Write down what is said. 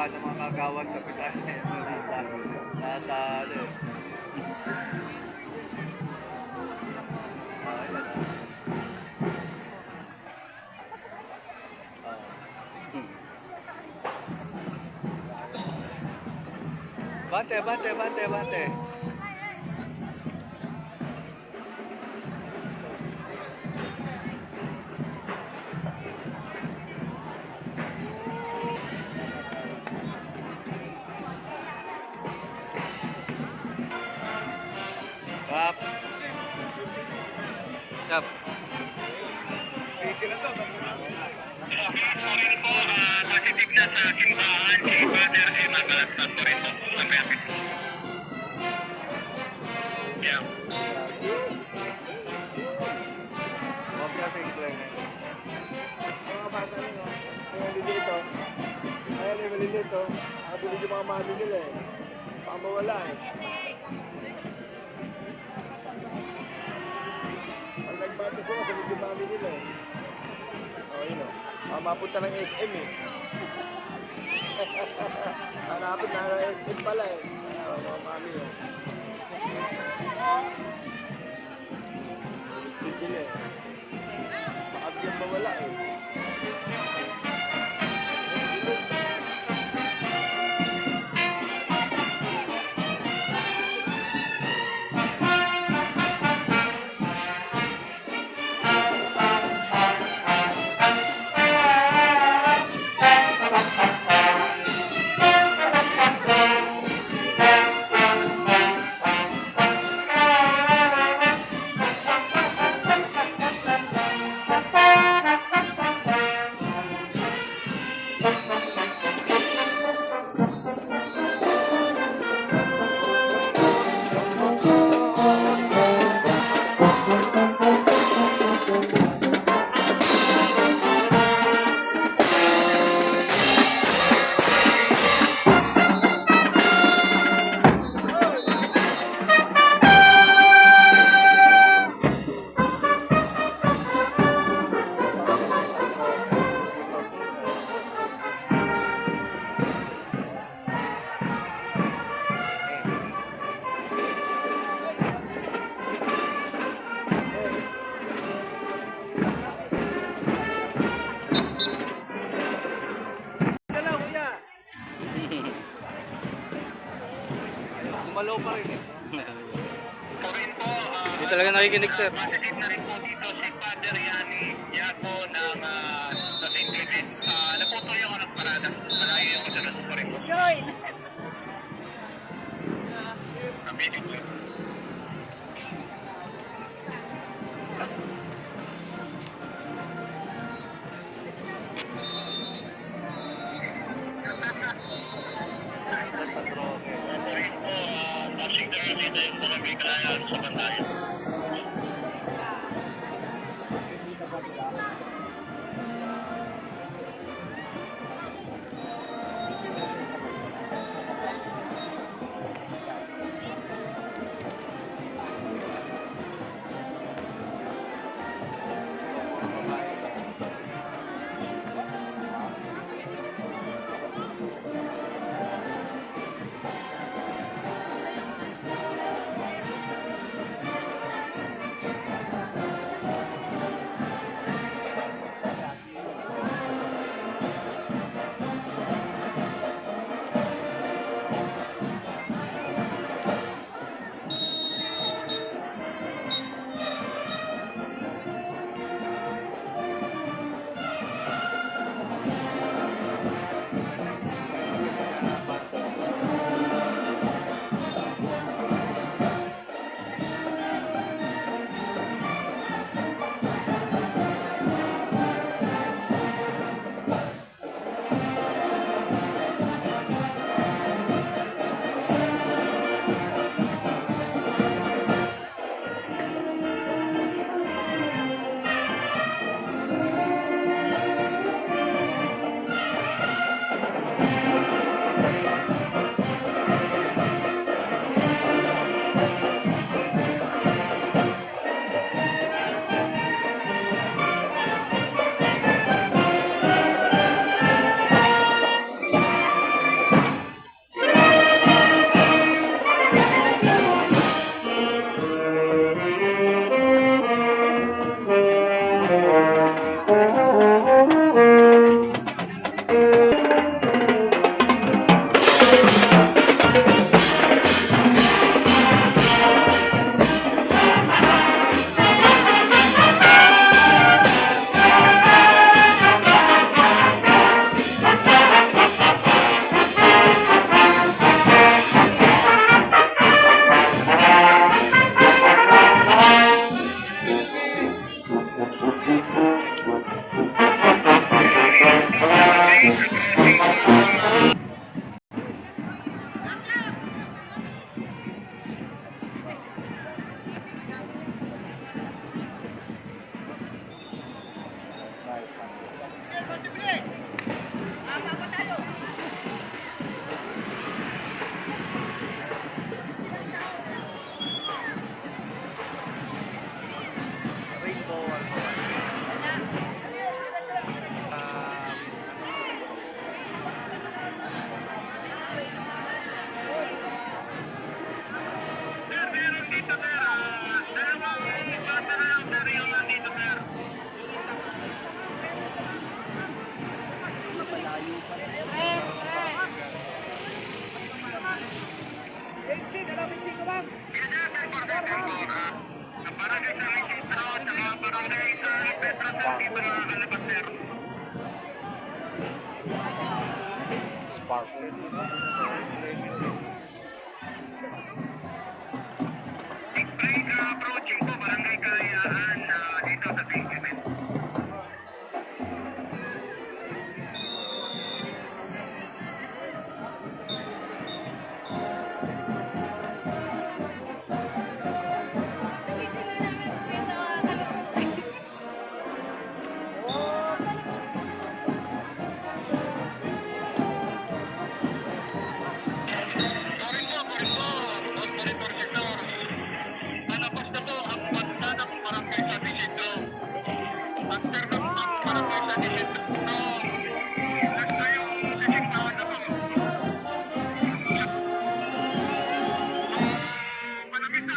Ng mga kagawad kapitan nasa ano bante bante bante bante Kap. Kap. Busy na to. Sorry po, positive na sa simbahan si Father Emma Galastan po rin po. Yeah. Huwag na sa incline. Mga bata nyo, kaya dito, kaya dito, abulid yung mga mali nila eh. Baka mawala eh. Pag nagbati ko, abulid yung mali nila eh. O, yun o. Mapunta ng SM eh. Hanapin na SM pala eh. O, mga mali eh. Dito sila eh. Baka bigyan mawala eh. Gumalaw pa rin eh. Sorry po, Hindi talaga nakikinig sir. positive na rin po dito si Father Yani Yapo ng sa St. David. Naputuloy ako ng parada. Malayo yung madalas po rin po. Joy! Aminin po. Sa droge. Sorry po, passing the dito yung Barangay Kalayan sa Bandayan. Airport. Sa barangay San Isidro, saka barangay San Pedro, sir, dito nakakalabas, sir. Spark. Big break approaching po, barangay Kalayaan dito sa St. Clement. Sorry po, monitor sector. Palabas na po ang banda ng barangay San Isidro. After ng barangay San Isidro, last na yung sisignahan na po. Malapit na